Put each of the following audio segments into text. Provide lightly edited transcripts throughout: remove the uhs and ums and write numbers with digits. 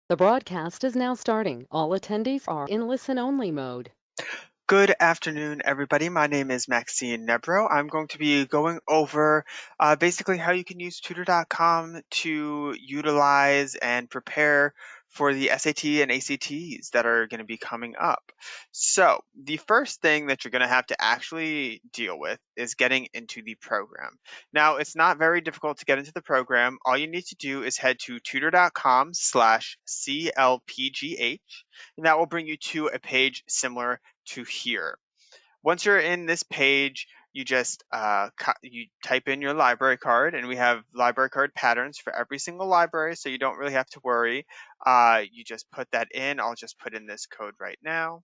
The broadcast is now starting. All attendees are in listen-only mode. Good afternoon, everybody. My name is Maxine Nebro. I'm going to be going over basically how you can use Tutor.com to utilize and prepare for the SAT and ACTs that are going to be coming up. So, the first thing that you're going to have to actually deal with is getting into the program. Now, it's not very difficult to get into the program. All you need to do is head to tutor.com/CLPGH, and that will bring you to a page similar to here. Once you're in this page, you just you type in your library card, and we have library card patterns for every single library, so you don't really have to worry. You just put that in. I'll just put in this code right now.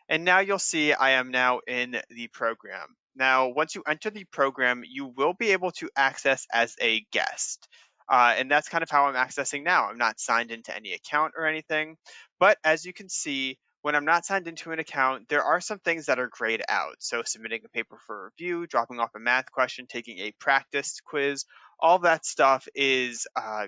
And now you'll see I am now in the program. Now, once you enter the program, you will be able to access as a guest. And that's kind of how I'm accessing now. I'm not signed into any account or anything. But as you can see, when I'm not signed into an account, there are some things that are grayed out. So submitting a paper for review, dropping off a math question, taking a practice quiz, all that stuff is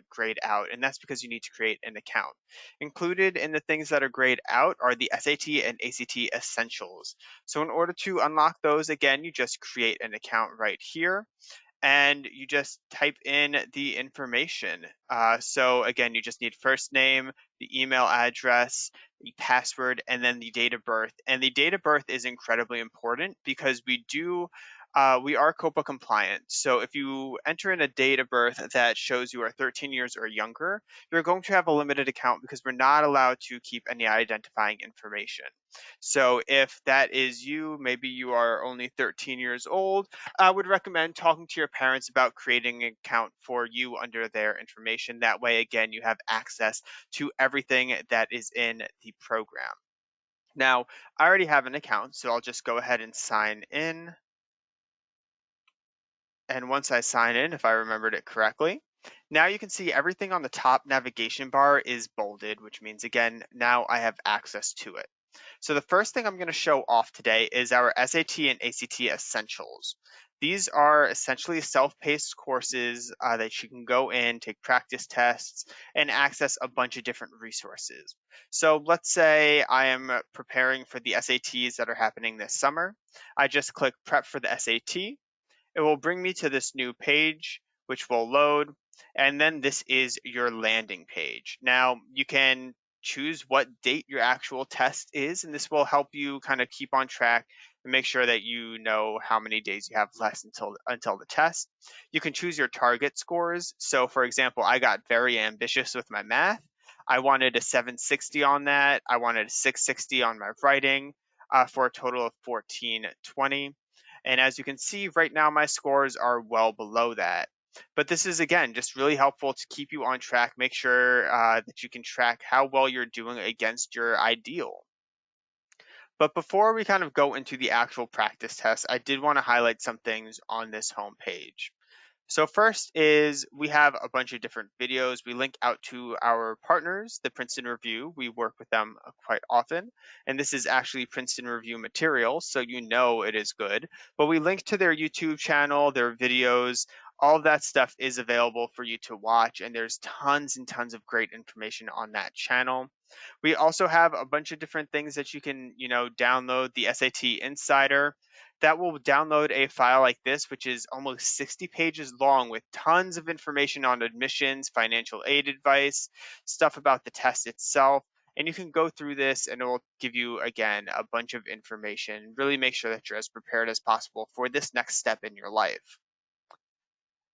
grayed out. And that's because you need to create an account. Included in the things that are grayed out are the SAT and ACT essentials. So in order to unlock those, again, you just create an account right here and you just type in the information. So again, you just need first name, the email address, the password, and then the date of birth. And the date of birth is incredibly important because we are COPA compliant. So if you enter in a date of birth that shows you are 13 years or younger, you're going to have a limited account because we're not allowed to keep any identifying information. So if that is you, maybe you are only 13 years old, I would recommend talking to your parents about creating an account for you under their information. That way, again, you have access to everything that is in the program. Now, I already have an account, so I'll just go ahead and sign in. And once I sign in, if I remembered it correctly, now you can see everything on the top navigation bar is bolded, which means, again, now I have access to it. So the first thing I'm going to show off today is our SAT and ACT essentials. These are essentially self-paced courses that you can go in, take practice tests, and access a bunch of different resources. So let's say I am preparing for the SATs that are happening this summer. I just click prep for the SAT. It will bring me to this new page, which will load, and then this is your landing page. Now, you can choose what date your actual test is, and this will help you kind of keep on track and make sure that you know how many days you have left until the test. You can choose your target scores. So, for example, I got very ambitious with my math. I wanted a 760 on that. I wanted a 660 on my writing for a total of 1420. And as you can see right now, my scores are well below that. But this is, again, just really helpful to keep you on track, make sure that you can track how well you're doing against your ideal. But before we kind of go into the actual practice test, I did want to highlight some things on this home page. So first is we have a bunch of different videos. We link out to our partners, the Princeton Review. We work with them quite often. And this is actually Princeton Review material, so you know it is good. But we link to their YouTube channel, their videos. All of that stuff is available for you to watch. And there's tons and tons of great information on that channel. We also have a bunch of different things that you can, download the SAT Insider. That will download a file like this, which is almost 60 pages long with tons of information on admissions, financial aid advice, stuff about the test itself. And you can go through this and it will give you, again, a bunch of information. Really make sure that you're as prepared as possible for this next step in your life.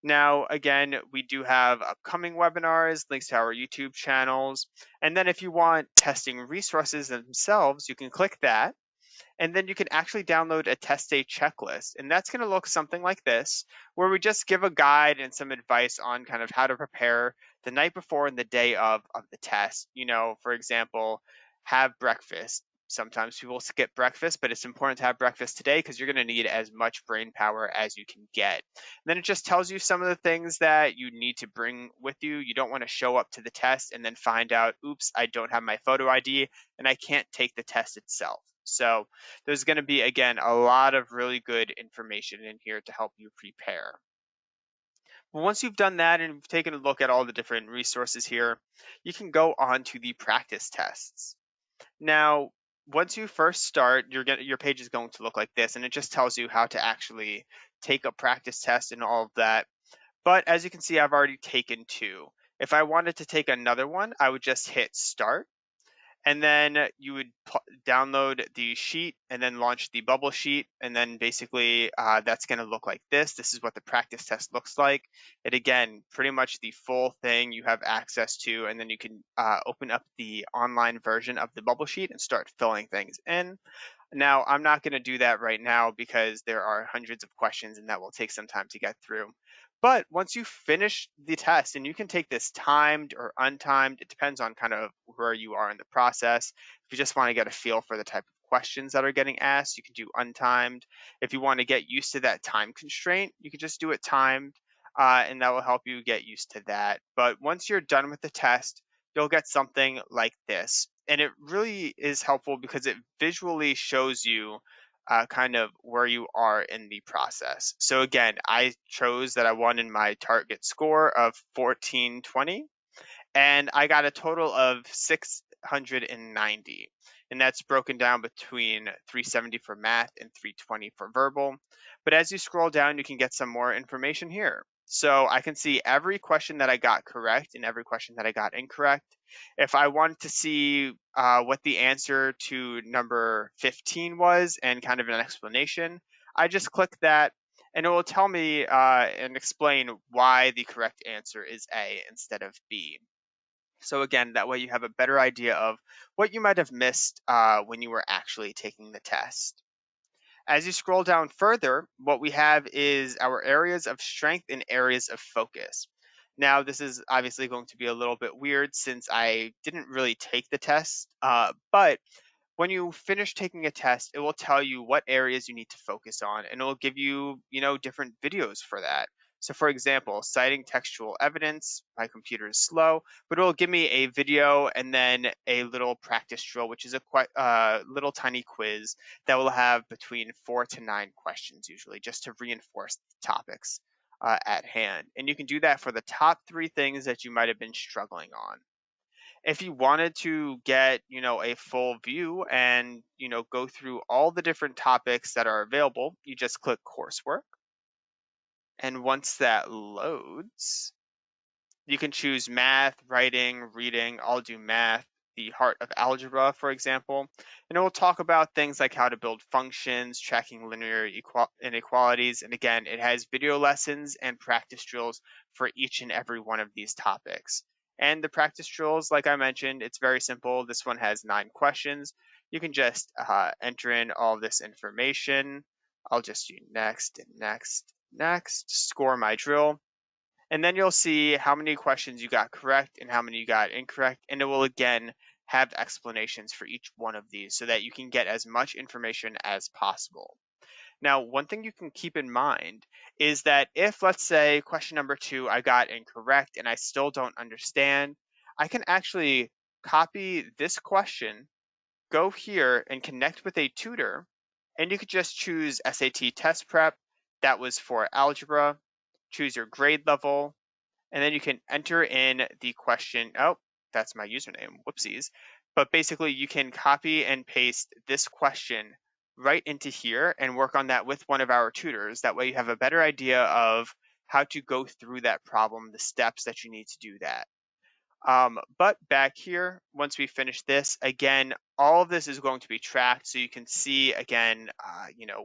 Now, again, we do have upcoming webinars, links to our YouTube channels. And then if you want testing resources themselves, you can click that. And then you can actually download a test day checklist. And that's going to look something like this, where we just give a guide and some advice on kind of how to prepare the night before and the day of the test. For example, have breakfast. Sometimes people skip breakfast, but it's important to have breakfast today because you're going to need as much brain power as you can get. And then it just tells you some of the things that you need to bring with you. You don't want to show up to the test and then find out, oops, I don't have my photo ID and I can't take the test itself. So there's going to be, again, a lot of really good information in here to help you prepare. Once you've done that and you've taken a look at all the different resources here, you can go on to the practice tests. Now, once you first start, your page is going to look like this, and it just tells you how to actually take a practice test and all of that. But as you can see, I've already taken two. If I wanted to take another one, I would just hit start, and then you would download the sheet and then launch the bubble sheet, and then basically that's going to look like this. This is what the practice test looks like. It again, pretty much the full thing you have access to, and then you can open up the online version of the bubble sheet and start filling things in. Now, I'm not going to do that right now because there are hundreds of questions and that will take some time to get through. But once you finish the test, and you can take this timed or untimed, it depends on kind of where you are in the process. If you just want to get a feel for the type of questions that are getting asked, you can do untimed. If you want to get used to that time constraint, you can just do it timed, and that will help you get used to that. But once you're done with the test, you'll get something like this. And it really is helpful because it visually shows you kind of where you are in the process. So again, I chose that I wanted my target score of 1420, and I got a total of 690. And that's broken down between 370 for math and 320 for verbal. But as you scroll down, you can get some more information here. So I can see every question that I got correct and every question that I got incorrect. If I wanted to see what the answer to number 15 was and kind of an explanation, I just click that, and it will tell me and explain why the correct answer is A instead of B. So again, that way you have a better idea of what you might have missed when you were actually taking the test. As you scroll down further, what we have is our areas of strength and areas of focus. Now, this is obviously going to be a little bit weird since I didn't really take the test, but when you finish taking a test, it will tell you what areas you need to focus on, and it will give you, different videos for that. So for example, citing textual evidence, my computer is slow, but it will give me a video and then a little practice drill, which is a quite little tiny quiz that will have between 4 to 9 questions usually, just to reinforce the topics at hand. And you can do that for the top three things that you might have been struggling on. If you wanted to get, a full view and, go through all the different topics that are available, you just click coursework. And once that loads, you can choose math, writing, reading. I'll do math, the heart of algebra, for example. And it will talk about things like how to build functions, tracking linear inequalities. And again, it has video lessons and practice drills for each and every one of these topics. And the practice drills, like I mentioned, it's very simple. This one has 9 questions. You can just enter in all this information. I'll just do next and next, next, score my drill, and then you'll see how many questions you got correct and how many you got incorrect. And it will again have explanations for each one of these so that you can get as much information as possible. Now, one thing you can keep in mind is that if, let's say, question number 2 I got incorrect and I still don't understand, I can actually copy this question, go here and connect with a tutor, and you could just choose SAT test prep. That was for algebra. Choose your grade level, and then you can enter in the question. Oh, that's my username. Whoopsies. But basically, you can copy and paste this question right into here and work on that with one of our tutors. That way, you have a better idea of how to go through that problem, the steps that you need to do that. But back here, once we finish this, again, all of this is going to be tracked so you can see again,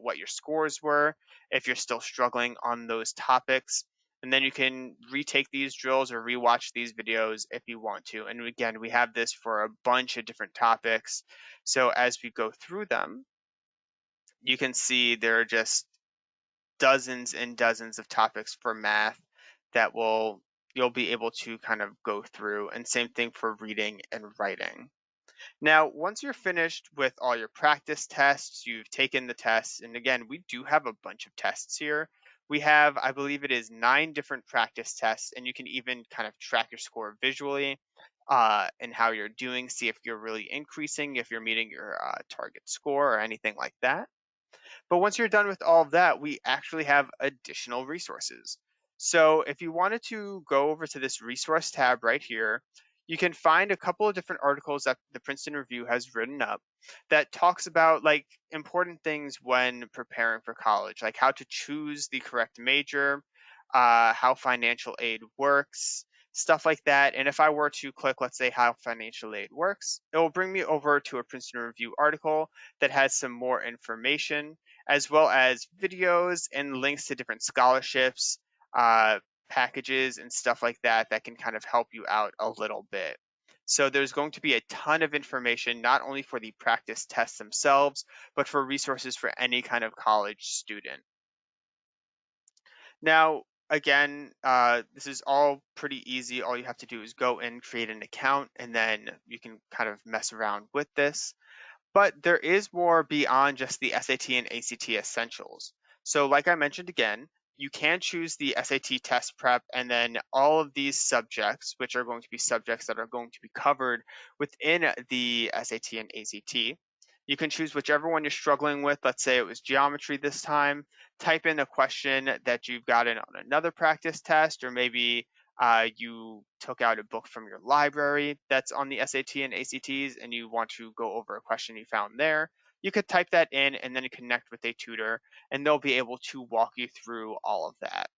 what your scores were if you're still struggling on those topics. And then you can retake these drills or rewatch these videos if you want to. And again, we have this for a bunch of different topics. So as we go through them, you can see there are just dozens and dozens of topics for math that you'll be able to kind of go through, and same thing for reading and writing. Now, once you're finished with all your practice tests, you've taken the tests, and again, we do have a bunch of tests here. We have, I believe it is 9 different practice tests, and you can even kind of track your score visually and how you're doing, see if you're really increasing, if you're meeting your target score or anything like that. But once you're done with all of that, we actually have additional resources. So if you wanted to go over to this resource tab right here, you can find a couple of different articles that the Princeton Review has written up that talks about like important things when preparing for college, like how to choose the correct major, how financial aid works, stuff like that. And if I were to click, let's say, how financial aid works, it will bring me over to a Princeton Review article that has some more information, as well as videos and links to different scholarships, uh, packages and stuff like that that can kind of help you out a little bit. So there's going to be a ton of information, not only for the practice tests themselves, but for resources for any kind of college student. Now, again, this is all pretty easy. All you have to do is go in, create an account, and then you can kind of mess around with this. But there is more beyond just the SAT and ACT essentials. So, like I mentioned again, you can choose the SAT test prep and then all of these subjects, which are going to be subjects that are going to be covered within the SAT and ACT. You can choose whichever one you're struggling with. Let's say it was geometry this time. Type in a question that you've gotten on another practice test, or maybe you took out a book from your library that's on the SAT and ACTs and you want to go over a question you found there, you could type that in and then connect with a tutor and they'll be able to walk you through all of that.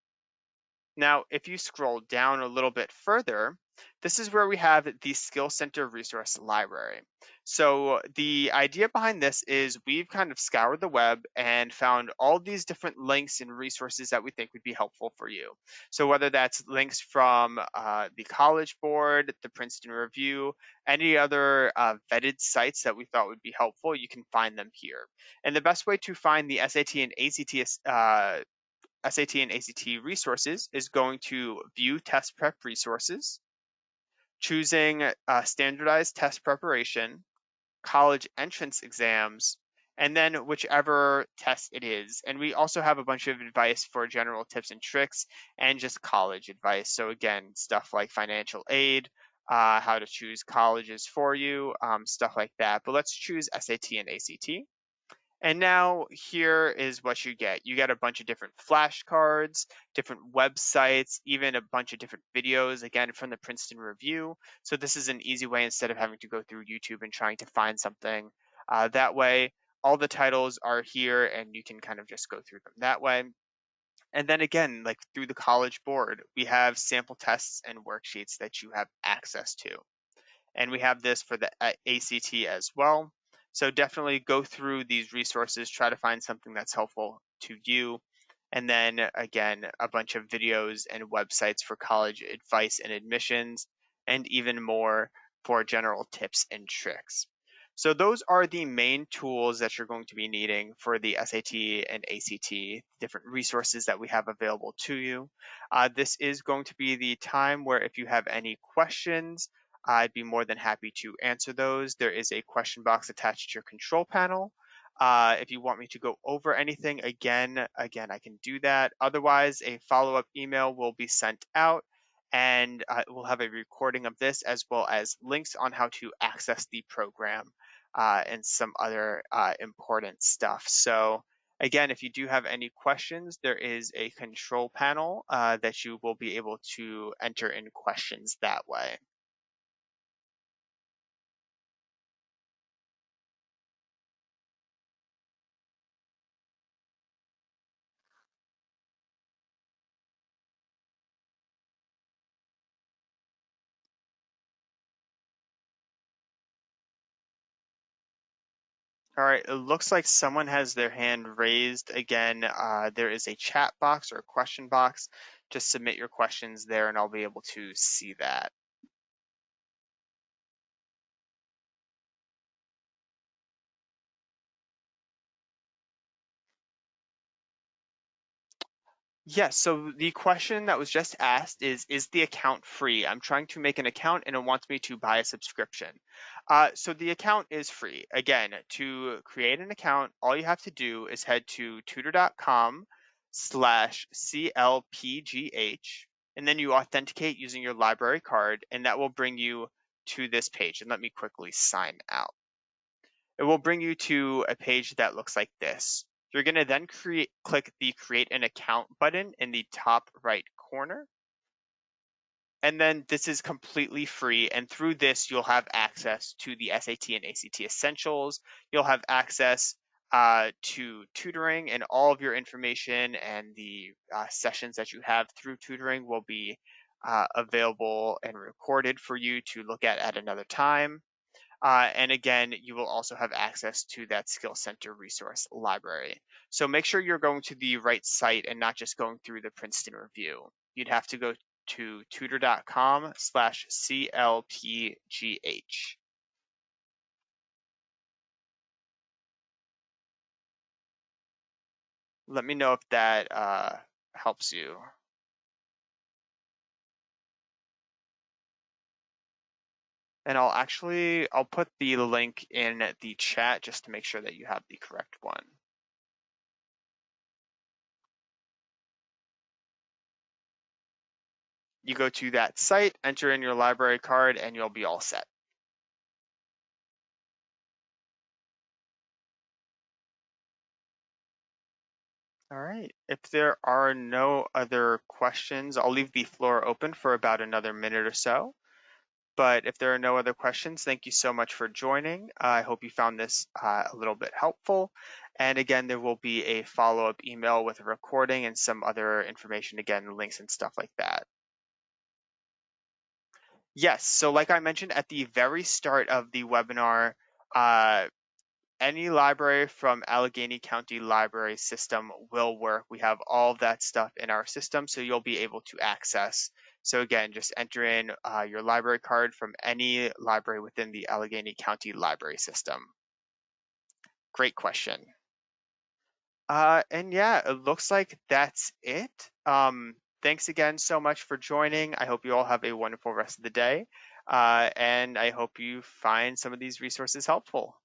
Now, if you scroll down a little bit further, this is where we have the Skill Center Resource Library. So the idea behind this is we've kind of scoured the web and found all these different links and resources that we think would be helpful for you. So whether that's links from the College Board, the Princeton Review, any other vetted sites that we thought would be helpful, you can find them here. And the best way to find the SAT and SAT and ACT resources is going to view test prep resources, choosing standardized test preparation, college entrance exams, and then whichever test it is. And we also have a bunch of advice for general tips and tricks and just college advice. So again, stuff like financial aid, how to choose colleges for you, stuff like that. But let's choose SAT and ACT. And now here is what you get. You get a bunch of different flashcards, different websites, even a bunch of different videos, again, from the Princeton Review. So this is an easy way instead of having to go through YouTube and trying to find something. That way, all the titles are here and you can kind of just go through them that way. And then again, like through the College Board, we have sample tests and worksheets that you have access to, and we have this for the ACT as well. So definitely go through these resources, try to find something that's helpful to you. And then again, a bunch of videos and websites for college advice and admissions, and even more for general tips and tricks. So those are the main tools that you're going to be needing for the SAT and ACT, different resources that we have available to you. This is going to be the time where if you have any questions, I'd be more than happy to answer those. There is a question box attached to your control panel. If you want me to go over anything again, I can do that. Otherwise, a follow-up email will be sent out and we'll have a recording of this as well as links on how to access the program and some other important stuff. So again, if you do have any questions, there is a control panel that you will be able to enter in questions that way. All right, it looks like someone has their hand raised. Again, there is a chat box or a question box. Just submit your questions there and I'll be able to see that. Yes, so the question that was just asked is the account free? I'm trying to make an account and it wants me to buy a subscription. So the account is free. Again, to create an account, all you have to do is head to tutor.com/CLPGH, and then you authenticate using your library card, and that will bring you to this page. And let me quickly sign out. It will bring you to a page that looks like this. You're going to then click the create an account button in the top right corner. And then this is completely free. And through this, you'll have access to the SAT and ACT Essentials. You'll have access to tutoring, and all of your information and the sessions that you have through tutoring will be available and recorded for you to look at another time. And again, you will also have access to that Skill Center resource library. So make sure you're going to the right site and not just going through the Princeton Review. You'd have to go to tutor.com/CLPGH. Let me know if that helps you. And I'll put the link in the chat just to make sure that you have the correct one. You go to that site, enter in your library card, and you'll be all set. All right. If there are no other questions, I'll leave the floor open for about another minute or so. But if there are no other questions, thank you so much for joining. I hope you found this a little bit helpful. And again, there will be a follow-up email with a recording and some other information, again, links and stuff like that. Yes, so like I mentioned at the very start of the webinar, any library from Allegheny County Library System will work. We have all of that stuff in our system, so you'll be able to access. So again, just enter in your library card from any library within the Allegheny County Library System. Great question. And yeah, it looks like that's it. Thanks again so much for joining. I hope you all have a wonderful rest of the day. And I hope you find some of these resources helpful.